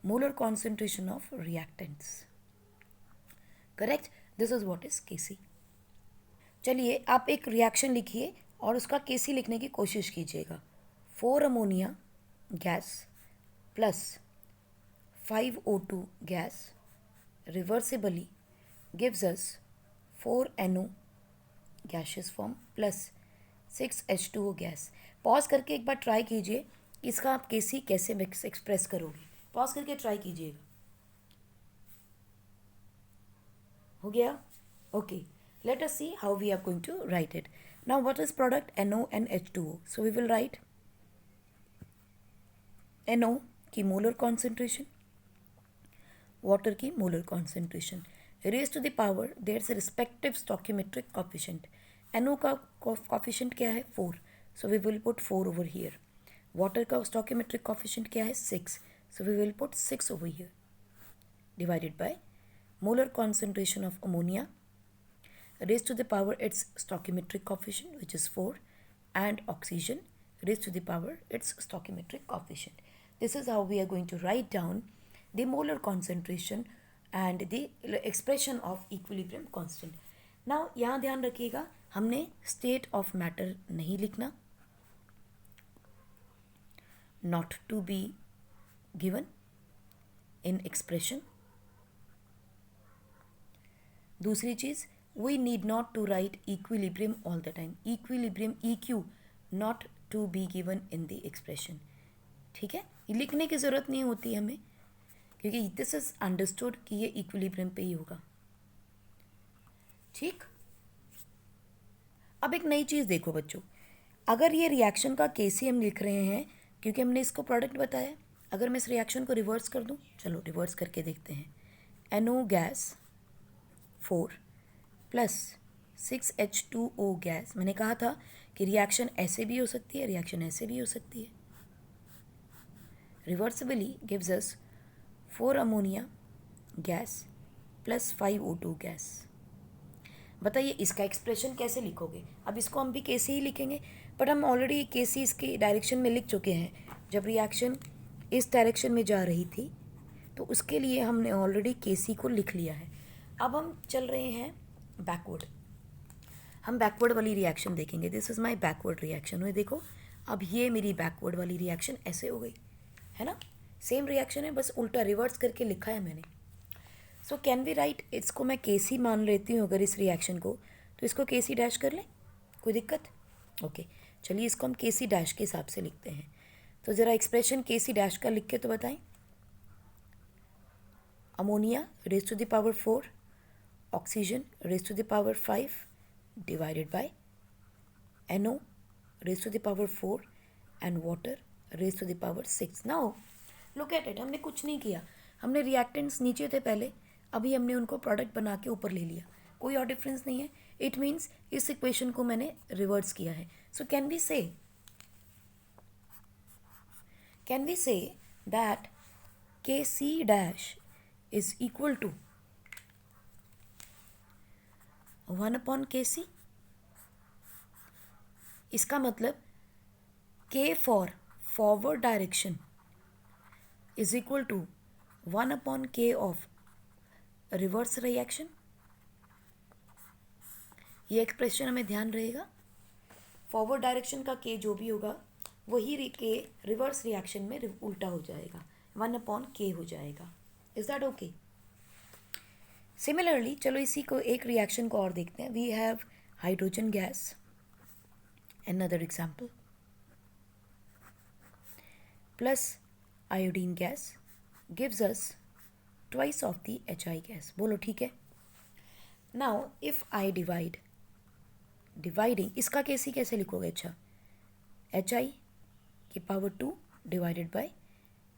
molar concentration of reactants, correct? This is what is Kc. चलिए आप एक reaction लिखिए और उसका Kc लिखने की कोशिश कीजिएगा. 4 ammonia gas plus 5 O2 gas reversibly gives us 4 NO gaseous form plus 6 H2O gas. Pause करके एक बार ट्राई कीजिए इसका आप Kc कैसे एक्सप्रेस करोगे. पॉज करके ट्राई कीजिएगा. हो गया? Okay, let us see how we are going to write it. Now what is product NO and H2O? So we will write NO की molar concentration, water की molar concentration raised to the power there's a respective stoichiometric coefficient. NO का coefficient क्या है? 4. So we will put 4 over here. Water का stoichiometric coefficient क्या है? 6. So we will put 6 over here. Divided by molar concentration of ammonia raised to the power its stoichiometric coefficient which is 4 and oxygen raised to the power its stoichiometric coefficient. This is how we are going to write down the molar concentration and the expression of equilibrium constant. Now यहाँ ध्यान रखिएगा हमने state of matter नहीं लिखना, not to be given in expression. दूसरी चीज़, we need not to write equilibrium all the time. Equilibrium EQ not to be given in the expression. ठीक है, ये लिखने की ज़रूरत नहीं होती हमें क्योंकि दिस इज अंडरस्टूड कि ये इक्विलिब्रियम पे ही होगा. ठीक. अब एक नई चीज़ देखो बच्चों, अगर ये रिएक्शन का Kc हम लिख रहे हैं क्योंकि हमने इसको प्रोडक्ट बताया, अगर मैं इस रिएक्शन को रिवर्स कर दूं, चलो रिवर्स करके देखते हैं. NO gas 4 plus 6H2O gas. मैंने कहा था कि रिएक्शन ऐसे भी हो सकती है, रिएक्शन ऐसे भी हो सकती है. Reversibly gives us 4 ammonia gas plus 5 O2 gas. बताइए इसका एक्सप्रेशन कैसे लिखोगे. अब इसको हम भी Kc ही लिखेंगे, बट हम ऑलरेडी Kc इसके डायरेक्शन में लिख चुके हैं. जब रिएक्शन इस डायरेक्शन में जा रही थी तो उसके लिए हमने ऑलरेडी Kc को लिख लिया है. अब हम चल रहे हैं बैकवर्ड. हम बैकवर्ड वाली रिएक्शन देखेंगे. This is my backward reaction. हुई देखो, अब ये मेरी बैकवर्ड वाली रिएक्शन ऐसे हो गई है ना. सेम रिएक्शन है, बस उल्टा रिवर्स करके लिखा है मैंने. सो कैन वी राइट, इसको मैं Kc मान लेती हूँ अगर इस रिएक्शन को, तो इसको Kc डैश कर लें, कोई दिक्कत? ओके, चलिए इसको हम Kc डैश के हिसाब से लिखते हैं. तो ज़रा एक्सप्रेशन के सी डैश का लिख के तो बताएं। Ammonia raise to the power 4, oxygen raise to the power 5 divided by NO raised to the power 4 and water raised to the power 6. Now look at it, हमने कुछ नहीं किया, हमने रिएक्टेंट्स नीचे थे पहले, अभी हमने उनको प्रोडक्ट बना के ऊपर ले लिया, कोई और डिफरेंस नहीं है. इट मीन्स इस इक्वेशन को मैंने रिवर्स किया है. So can we say that K C dash is equal to 1/Kc. इसका मतलब K for forward direction is equal to 1/K of reverse reaction. ये एक्सप्रेशन हमें ध्यान रहेगा. फॉरवर्ड डायरेक्शन का K जो भी होगा वही K रिवर्स रिएक्शन में उल्टा हो जाएगा, 1/K हो जाएगा. Is that okay? सिमिलरली चलो इसी को एक रिएक्शन को और देखते हैं. We have hydrogen gas. Another example, plus iodine gas gives us twice of the HI gas. बोलो ठीक है. Now if I dividing इसका केसी कैसे लिखोगे? अच्छा, HI की power 2 divided by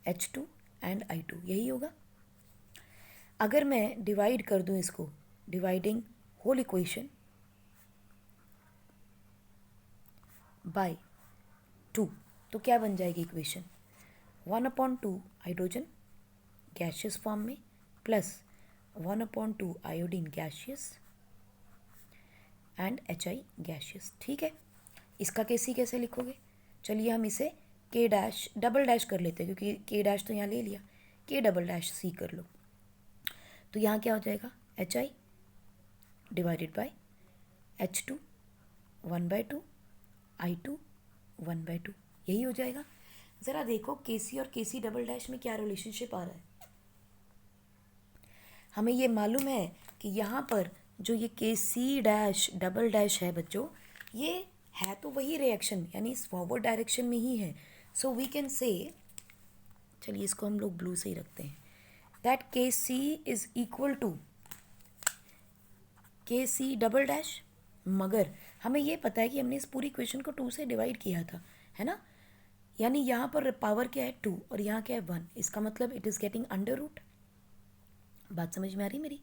H2 and I2, यही होगा. अगर मैं डिवाइड कर दूं इसको, डिवाइडिंग होल इक्वेशन बाय 2, तो क्या बन जाएगी इक्वेशन? 1/2 हाइड्रोजन गैशियस फॉर्म में plus 1/2 iodine gaseous and HI gaseous. ठीक है. इसका केसी कैसे लिखोगे? चलिए हम इसे K डैश डबल डैश कर लेते हैं, क्योंकि K डैश तो यहाँ ले लिया, K डबल डैश C कर लो. तो यहाँ क्या हो जाएगा? HI divided by H2 1/2 I2 1/2, यही हो जाएगा. ज़रा देखो KC और KC डबल डैश में क्या रिलेशनशिप आ रहा है. हमें ये मालूम है कि यहाँ पर जो ये KC डैश डबल डैश है बच्चों, ये है तो वही रिएक्शन, यानी फॉरवर्ड डायरेक्शन में ही है. सो वी कैन से, चलिए इसको हम लोग ब्लू से ही रखते हैं, that KC is equal to KC double dash. मगर हमें ये पता है कि हमने इस पूरी इक्वेशन को 2 से डिवाइड किया था, है ना. यानी यहाँ पर पावर क्या है? 2 और यहाँ क्या है? 1. इसका मतलब it is getting under root. बात समझ में आ रही मेरी?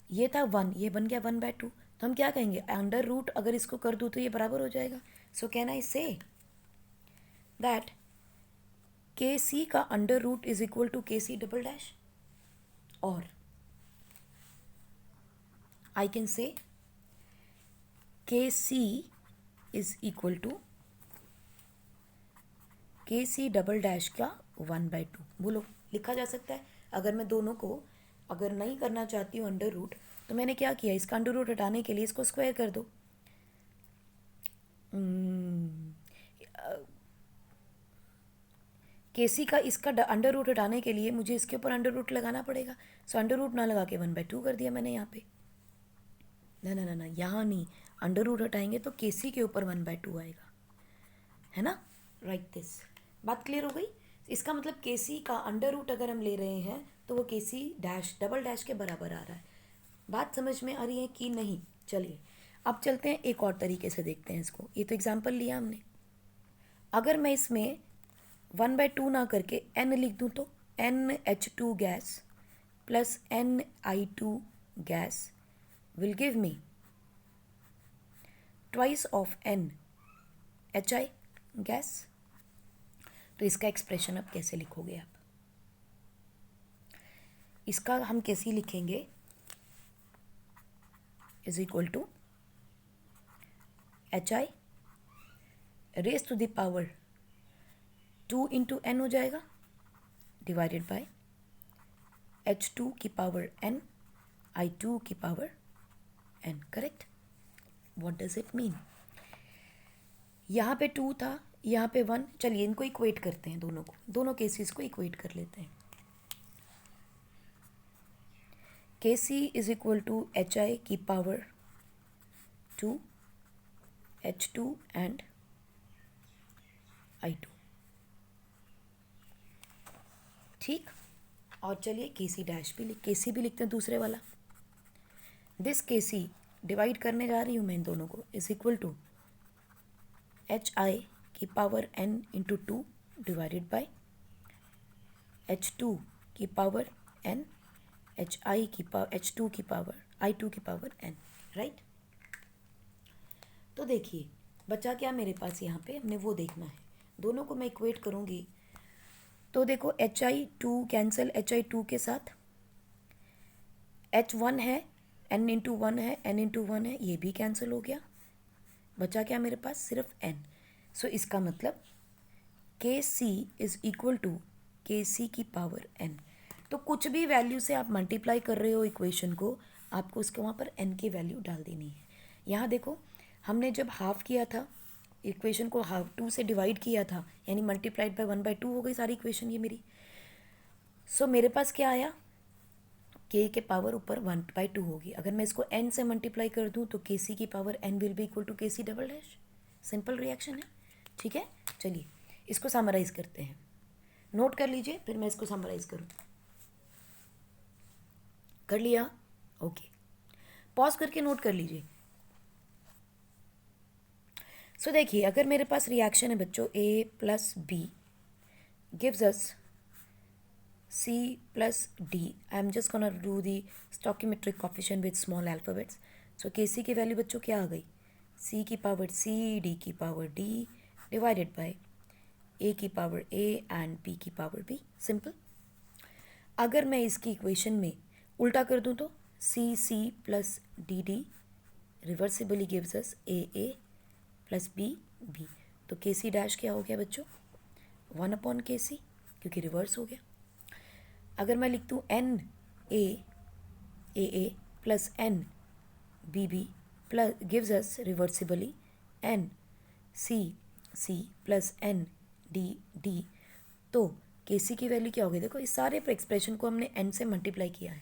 ये था 1, ये बन गया 1/2. तो हम क्या कहेंगे? अंडर रूट अगर इसको कर दूँ तो ये बराबर हो जाएगा. सो can I say that KC का under root is equal to KC double dash, और I can say KC is equal to KC double dash का 1/2. बोलो, लिखा जा सकता है. अगर मैं दोनों को अगर नहीं करना चाहती हूँ अंडर रूट, तो मैंने क्या किया? इसका अंडर रूट हटाने के लिए इसको स्क्वायर कर दो. KC का इसका अंडर रूट हटाने के लिए मुझे इसके ऊपर अंडर रूट लगाना पड़ेगा. सो अंडर रूट ना लगा के 1/2 कर दिया मैंने यहाँ पे. ना ना ना ना, यहाँ नहीं, अंडर रूट हटाएंगे तो KC के ऊपर 1/2 आएगा, है ना. Right this. बात क्लियर हो गई? इसका मतलब KC का अंडर रूट अगर हम ले रहे हैं तो वो KC डैश डबल डैश के बराबर आ रहा है. बात समझ में आ रही है कि नहीं? चलिए अब चलते हैं, एक और तरीके से देखते हैं इसको. ये तो एग्जाम्पल लिया हमने. अगर मैं इसमें 1/2 ना करके N लिख दूँ तो NH2 gas plus NI2 gas will give me twice of NHI gas. तो इसका एक्सप्रेशन अब कैसे लिखोगे आप? इसका हम कैसे लिखेंगे? Is equal to HI raise to the power 2 into N हो जाएगा, डिवाइडेड बाय H2 की पावर N, I2 की power N. Correct? What does it mean? यहाँ पे 2 था, यहाँ पे 1. चलिए इनको इक्वेट करते हैं, दोनों को, दोनों केसेस को इक्वेट कर लेते हैं. KC is equal to HI की पावर 2 H2 एंड I2. ठीक। और चलिए केसी डैश भी केसी भी लिखते हैं दूसरे वाला। दिस केसी डिवाइड करने जा रही हूँ मैं इन दोनों को, इज इक्वल टू HI की power n into 2 divided by H2 की पावर n HI की पावर H2 की पावर I2 की पावर n, राइट। तो देखिए बचा क्या मेरे पास यहाँ पे, हमने वो देखना है। दोनों को मैं इक्वेट करूँगी तो देखो HI2 कैंसिल HI2 के साथ, H1 है, n इंटू 1 है, n इंटू 1 है, ये भी कैंसिल हो गया। बचा क्या मेरे पास, सिर्फ n। सो इसका मतलब KC is equal to KC की पावर n। तो कुछ भी वैल्यू से आप मल्टीप्लाई कर रहे हो इक्वेशन को, आपको उसके वहाँ पर n की वैल्यू डाल देनी है। यहाँ देखो हमने जब हाफ किया था इक्वेशन को, हाफ 2 से डिवाइड किया था, यानी मल्टीप्लाइड बाय 1/2 हो गई सारी इक्वेशन ये मेरी। सो मेरे पास क्या आया, k के पावर ऊपर 1/2 होगी। अगर मैं इसको n से मल्टीप्लाई कर दूँ तो KC की power n will be equal to KC double dash. Simple reaction है, ठीक है। चलिए इसको समराइज करते हैं, नोट कर लीजिए, फिर मैं इसको समराइज करूँ। कर लिया, ओके। पॉज करके नोट कर लीजिए। सो देखिए अगर मेरे पास रिएक्शन है बच्चों A plus B gives us C plus D, I am just gonna do the stoichiometric coefficient with small alphabets. So KC की वैल्यू बच्चों क्या आ गई, C की पावर C, D की power D divided by A की power A and B की power B। Simple. अगर मैं इसकी इक्वेशन में उल्टा कर दूं तो C plus D reversibly gives us A plus B। तो KC डैश क्या हो गया बच्चों, 1/KC, क्योंकि रिवर्स हो गया। अगर मैं लिख दूँ AA plus NBB plus gives us reversibly NC plus ND, तो KC की वैल्यू क्या होगी, देखो इस सारे एक्सप्रेशन को हमने n से मल्टीप्लाई किया है,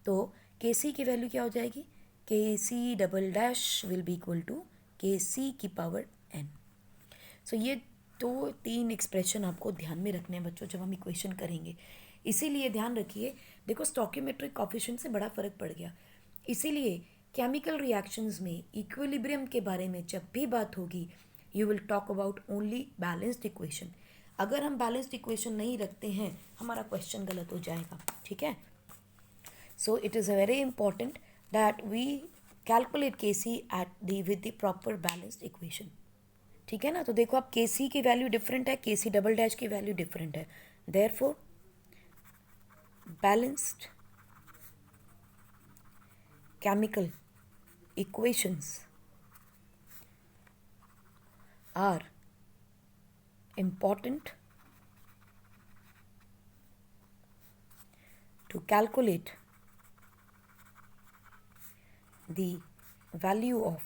तो KC की वैल्यू क्या हो जाएगी, KC double dash will be equal to KC की पावर n। सो ये 2-3 एक्सप्रेशन आपको ध्यान में रखने हैं बच्चों जब हम इक्वेशन करेंगे। इसीलिए ध्यान रखिए, देखो स्टोकियोमेट्रिक कोफिशिएंट से बड़ा फर्क पड़ गया। इसीलिए केमिकल रिएक्शंस में इक्विलिब्रियम के बारे में जब भी बात होगी, you will talk about only balanced equation. अगर हम बैलेंस्ड इक्वेशन नहीं रखते हैं, हमारा क्वेश्चन गलत हो जाएगा, ठीक है। So it is very important that we calculate KC with the proper balanced equation, ठीक है ना। तो देखो अब KC की वैल्यू डिफरेंट है, KC डबल डैश की वैल्यू डिफरेंट है, therefore balanced chemical equations are important to calculate the value of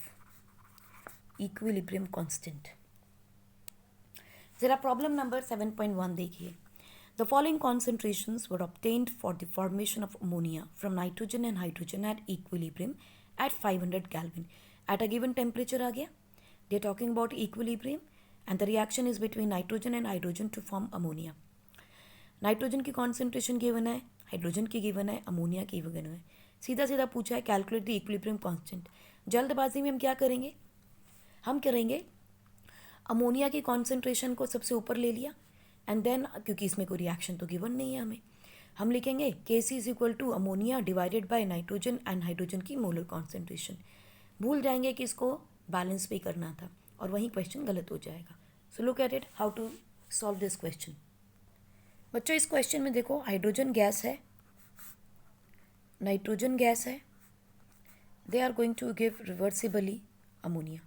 equilibrium constant. जरा प्रॉब्लम नंबर 7.1 देखिए। The following concentrations were obtained for the formation of ammonia from nitrogen and hydrogen at equilibrium at 500 Kelvin at a given temperature आ गया। They are talking about equilibrium and the reaction is between nitrogen and hydrogen to form ammonia. Nitrogen की concentration given है, hydrogen की given है, ammonia की given है। सीधा सीधा पूछा है कैलकुलेट द इक्विलिब्रियम कांस्टेंट। जल्दबाजी में हम क्या करेंगे, हम करेंगे अमोनिया की कॉन्सेंट्रेशन को सबसे ऊपर ले लिया एंड देन, क्योंकि इसमें कोई रिएक्शन तो गिवन नहीं है हमें, हम लिखेंगे KC is equal to ammonia divided by nitrogen and hydrogen की मोलर कॉन्सेंट्रेशन। भूल जाएंगे कि इसको बैलेंस भी करना था और वहीं क्वेश्चन गलत हो जाएगा। So look at it how to solve this question. बच्चों इस क्वेश्चन में देखो हाइड्रोजन गैस है, नाइट्रोजन गैस है, they are going to give reversibly ammonia.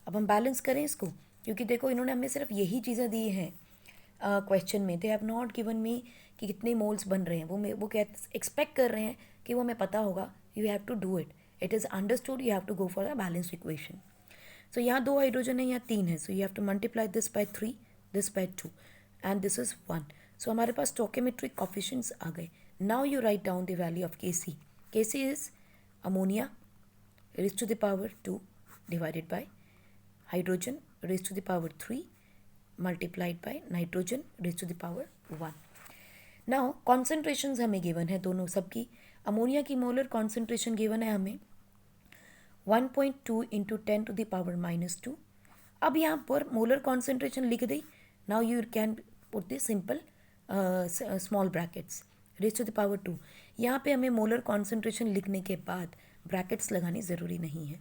अब हम बैलेंस करें इसको, क्योंकि देखो इन्होंने हमें सिर्फ यही चीज़ें दी हैं क्वेश्चन में। They have not given me कि कितने मोल्स बन रहे हैं, वो एक्सपेक्ट कर रहे हैं कि वो हमें पता होगा। You have to do it, it is understood, you have to go for a balanced equation. So यहाँ 2 हाइड्रोजन है, यहाँ 3 है, so you have to multiply this by 3, this by 2 and this is 1। So हमारे पास stoichiometric coefficients आ गए। Now you write down the value of KC। KC is ammonia raised to the power 2 divided by hydrogen raised to the power 3 multiplied by nitrogen raised to the power 1. Now concentrations हमें given है दोनों सबकी. Ammonia की molar concentration given है हमें 1.2 into 10⁻². अब यहाँ पर मोलर कॉन्सेंट्रेशन लिख दी. Now you can put this simple small brackets raised to the power 2. यहाँ पे हमें मोलर कॉन्सेंट्रेशन लिखने के बाद ब्रैकेट्स लगानी ज़रूरी नहीं है.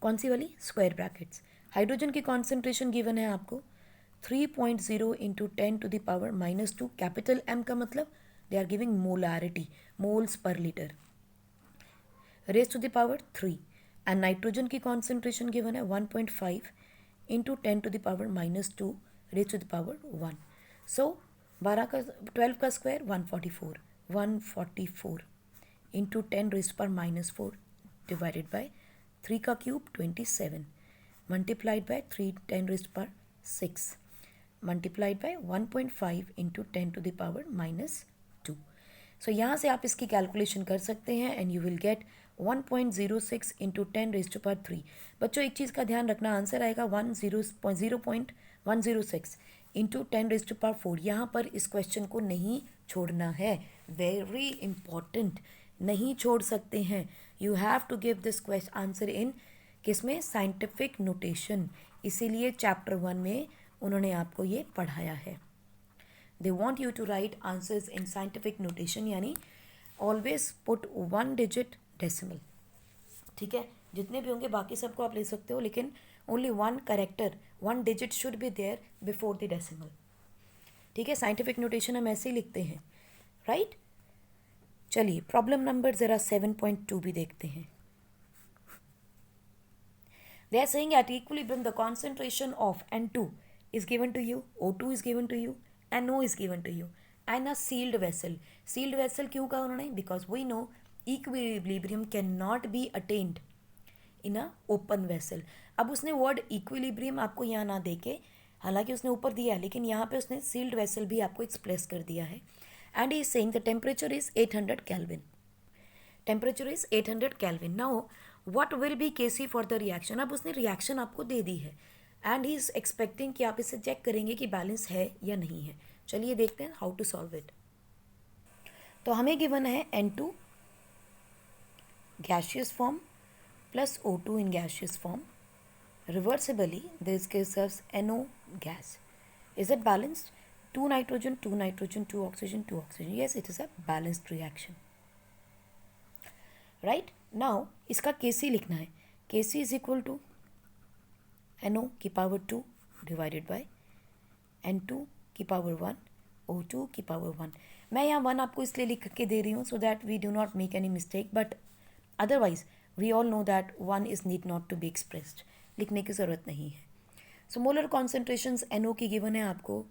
कौन सी वाली? Square brackets. हाइड्रोजन की कॉन्सेंट्रेशन गिवन है आपको 3.0 इंटू 10⁻². कैपिटल M का मतलब they are giving molarity, moles per litre, raised to the power 3. And nitrogen की कॉन्सेंट्रेशन गिवन है 1.5 into 10⁻², raised to the power 1. So 12 का स्क्वायर 144 इंटू 10⁻⁻4 डिवाइडेड बाय 3 का cube 27 multiplied by 3 10⁻⁶ multiplied by 1.5 into 10⁻⁻2. सो यहाँ से आप इसकी calculation कर सकते हैं and you will get 1.06 into 10⁻3. बच्चों एक चीज़ का ध्यान रखना, आंसर आएगा 0.106 इंटू 10⁻4. यहाँ पर इस क्वेश्चन को नहीं छोड़ना है. वेरी इंपॉर्टेंट, नहीं छोड़ सकते हैं. You have to give this question answer in किसमें? Scientific notation. इसीलिए चैप्टर 1 में उन्होंने आपको ये पढ़ाया है. They want you to write answers in scientific notation, यानी ऑलवेज पुट 1 डिजिट डेसिमल. ठीक है, जितने भी होंगे बाकी सबको आप ले सकते हो, लेकिन only 1 character 1 digit should be there before the decimal. ठीक है, साइंटिफिक नोटेशन हम ऐसे ही लिखते हैं, राइट? चलिए प्रॉब्लम नंबर ज़रा 7.2 भी देखते हैं. They are saying at equilibrium the concentration of N2 is given to you, O2 is given to you, NO is given to you, and a sealed vessel. Sealed vessel क्यों कहा उन्होंने? Because we know equilibrium cannot be attained in a open vessel. अब उसने word equilibrium आपको यहाँ ना दे के, हालांकि उसने ऊपर दिया है, लेकिन यहाँ पे उसने सील्ड वेसल भी आपको एक्सप्रेस कर दिया है. And he is saying the temperature is 800 Kelvin. Temperature is 800 Kelvin. Now what will be Kc for the reaction. अब उसने रिएक्शन आपको दे दी है एंड ही इज एक्सपेक्टिंग कि आप इसे चेक करेंगे कि बैलेंस है या नहीं है. चलिए देखते हैं हाउ टू सॉल्व इट. तो हमें गिवन है N2 gaseous form plus O2 in gaseous form. Reversibly, this gives us NO gas. Is it balanced? 2 nitrogen, 2 nitrogen, 2 oxygen, 2 oxygen. Yes, it is a balanced reaction. Right? Now, इसका Kc लिखना है. Kc is equal to NO की power 2 divided by N2 की power 1, O2 की power 1. मैं यहाँ 1 आपको इसलिए लिख के दे रही हूँ so that we do not make any mistake, but otherwise we all know that 1 is need not to be expressed. लिखने की ज़रूरत नहीं है. सो मोलर कॉन्सेंट्रेशंस NO की गिवन है आपको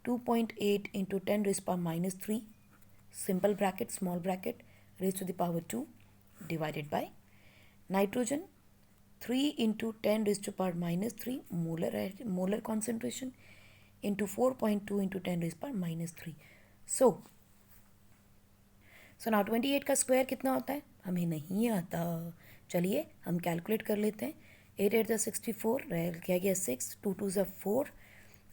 2.8 into 10⁻³ simple bracket small bracket raised to the power 2 divided by nitrogen 3 into 10⁻³ molar concentration into 4.2 into 10⁻³. So now 28 का square कितना होता है? हमें नहीं आता. चलिए हम कैलकुलेट कर लेते हैं. 8 8 ज़ा 64 रह गया 6, 2 2 ज़ा 4,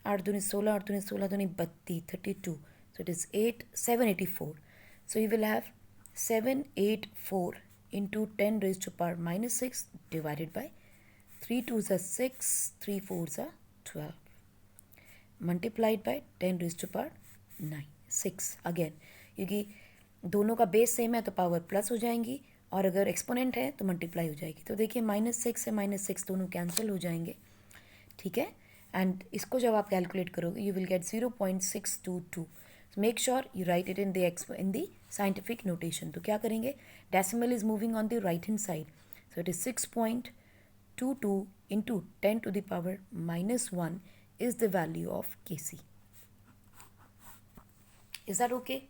8 दूनी 16, 8 दूनी 16 दूनी 32, 32. So it is 784. So you will have 784 into 10⁻⁻6 divided by 3 2 ज़ा 6, 3 4 ज़ा 12 multiplied by 10⁻⁹ 6. अगेन क्योंकि दोनों का बेस सेम है तो पावर प्लस हो जाएंगी, और अगर एक्सपोनेंट है तो मल्टीप्लाई हो जाएगी. तो देखिए -6 से -6 दोनों कैंसिल हो जाएंगे. ठीक है, एंड इसको जब आप कैलकुलेट करोगे you will get 0.622. Make sure you right it in the scientific notation. तो क्या करेंगे? Decimal is moving on the right hand side, so it is 6.22 into 10⁻⁻1 is the value of Kc. Is that okay?